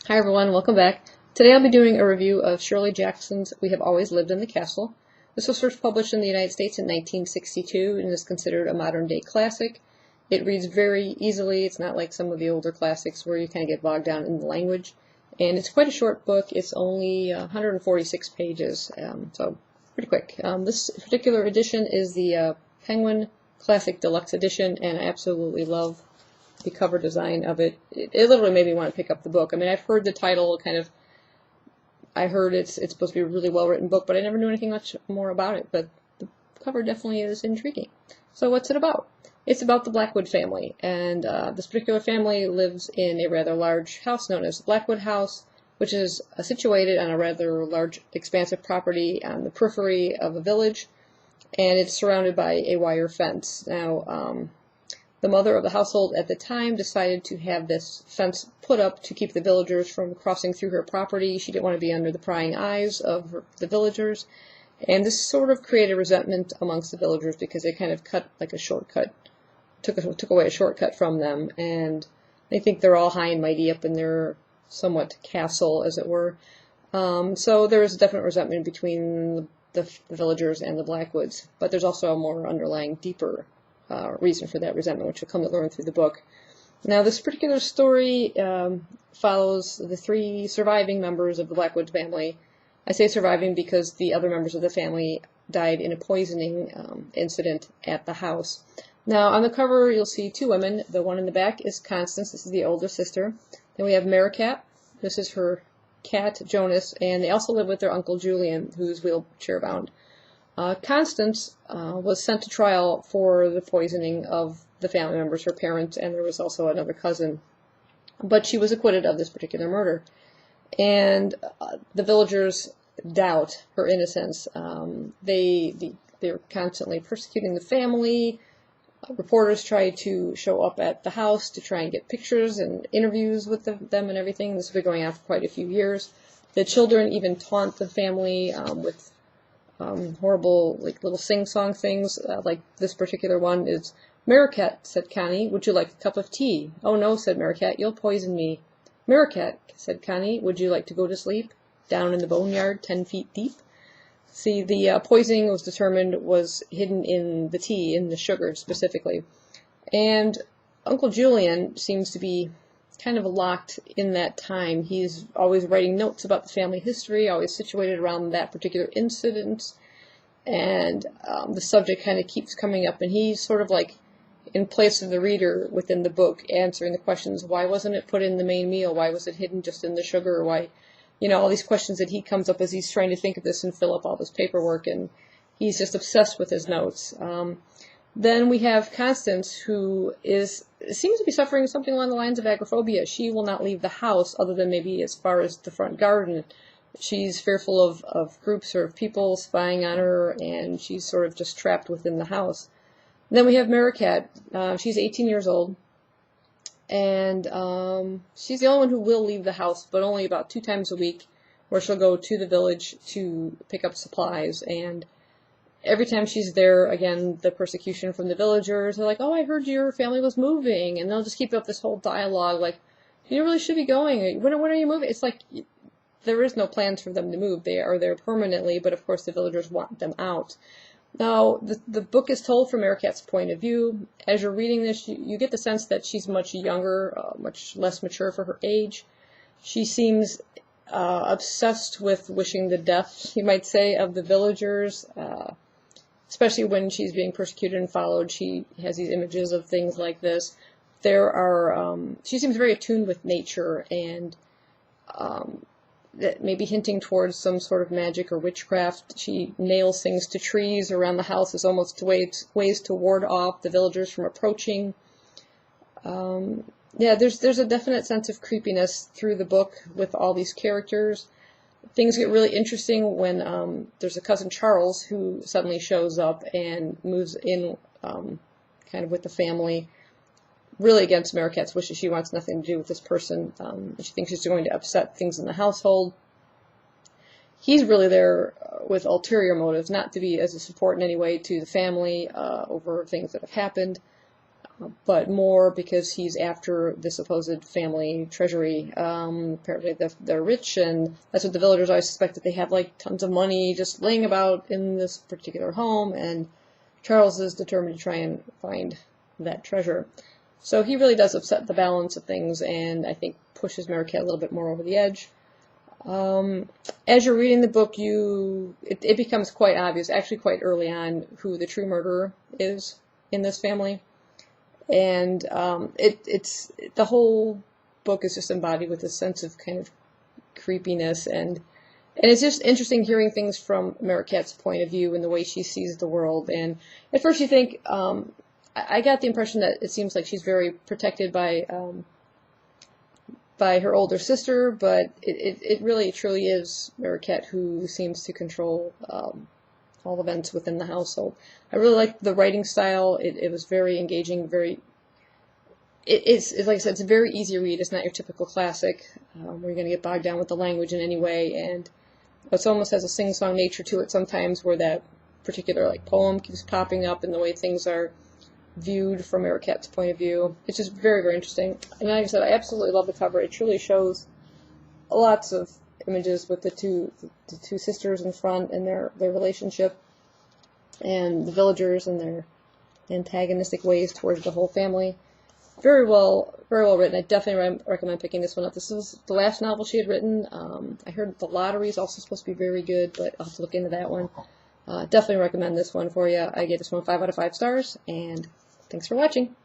Hi everyone, welcome back. Today I'll be doing a review of Shirley Jackson's We Have Always Lived in the Castle. This was first published in the United States in 1962 and is considered a modern-day classic. It reads very easily. It's not like some of the older classics where you kind of get bogged down in the language. And it's quite a short book. It's only 146 pages, so pretty quick. This particular edition is the Penguin Classic Deluxe Edition, and I absolutely love the cover design of it. It literally made me want to pick up the book. I mean, I've heard the title I heard it's supposed to be a really well-written book, but I never knew anything much more about it. But the cover definitely is intriguing. So what's it about? It's about the Blackwood family, and this particular family lives in a rather large house known as the Blackwood House, which is situated on a rather large, expansive property on the periphery of a village, and it's surrounded by a wire fence. Now, the mother of the household at the time decided to have this fence put up to keep the villagers from crossing through her property. She didn't want to be under the prying eyes of the villagers, and this sort of created resentment amongst the villagers because they kind of cut like a shortcut, took away a shortcut from them, and they think they're all high and mighty up in their somewhat castle, as it were. So there is a definite resentment between the villagers and the Blackwoods, but there's also a more underlying, deeper reason for that resentment, which you'll come to learn through the book. Now, this particular story follows the three surviving members of the Blackwood family. I say surviving because the other members of the family died in a poisoning incident at the house. Now, on the cover, you'll see two women. The one in the back is Constance. This is the older sister. Then we have Maricat. This is her cat, Jonas, and they also live with their uncle Julian, who's wheelchair-bound. Constance was sent to trial for the poisoning of the family members, her parents, and there was also another cousin. But she was acquitted of this particular murder. And the villagers doubt her innocence. They're constantly persecuting the family. Reporters try to show up at the house to try and get pictures and interviews with them and everything. This has been going on for quite a few years. The children even taunt the family with horrible, like, little sing-song things, like this particular one is, "Maricat," said Connie, "would you like a cup of tea?" "Oh no," said Maricat, "you'll poison me." "Maricat," said Connie, "would you like to go to sleep down in the boneyard 10 feet deep?" See, the poisoning was hidden in the tea, in the sugar specifically. And Uncle Julian seems to be kind of locked in that time. He's always writing notes about the family history, always situated around that particular incident, and the subject kind of keeps coming up, and he's sort of like in place of the reader within the book, answering the questions: why wasn't it put in the main meal? Why was it hidden just in the sugar? Why, all these questions that he comes up as he's trying to think of this and fill up all this paperwork, and he's just obsessed with his notes. Then we have Constance, who seems to be suffering something along the lines of agoraphobia. She will not leave the house other than maybe as far as the front garden. She's fearful of groups or of people spying on her, and she's sort of just trapped within the house. Then we have Maricat. She's 18 years old, and she's the only one who will leave the house, but only about 2 times a week, where she'll go to the village to pick up supplies. And every time she's there, again, the persecution from the villagers, they're like, "Oh, I heard your family was moving," and they'll just keep up this whole dialogue, like, "You really should be going. When are you moving?" It's like, there is no plans for them to move. They are there permanently, but of course the villagers want them out. Now, the book is told from Maricat's point of view. As you're reading this, you get the sense that she's much younger, much less mature for her age. She seems obsessed with wishing the death, you might say, of the villagers, especially when she's being persecuted and followed. She has these images of things like this. She seems very attuned with nature, and that may be hinting towards some sort of magic or witchcraft. She nails things to trees around the house as almost ways to ward off the villagers from approaching. Yeah, there's a definite sense of creepiness through the book with all these characters. Things get really interesting when there's a cousin Charles who suddenly shows up and moves in kind of with the family, really against Maricat's wishes. She wants nothing to do with this person. She thinks she's going to upset things in the household. He's really there with ulterior motives, not to be as a support in any way to the family over things that have happened. but more because he's after the supposed family treasury. Apparently they're rich, and that's what the villagers always suspect, that they have like tons of money just laying about in this particular home, and Charles is determined to try and find that treasure. So he really does upset the balance of things, and I think pushes Mariquette a little bit more over the edge. As you're reading the book, it becomes quite obvious, actually quite early on, who the true murderer is in this family. And it's the whole book is just embodied with a sense of kind of creepiness, and it's just interesting hearing things from Mariquette's point of view and the way she sees the world. And at first you think, I got the impression that it seems like she's very protected by her older sister, but it really truly is Mariquette who seems to control all events within the household. I really liked the writing style. It was very engaging, it's like I said, it's a very easy read. It's not your typical classic where you're going to get bogged down with the language in any way, and it almost has a sing-song nature to it sometimes, where that particular like poem keeps popping up and the way things are viewed from Mariquette's point of view. It's just very, very interesting. And like I said, I absolutely love the cover. It truly shows lots of images with the two sisters in front and their relationship, and the villagers and their antagonistic ways towards the whole family. Very well written. I definitely recommend picking this one up. This is the last novel she had written. I heard The Lottery is also supposed to be very good, but I'll have to look into that one. Definitely recommend this one for you. I gave this one 5 out of 5 stars, and thanks for watching.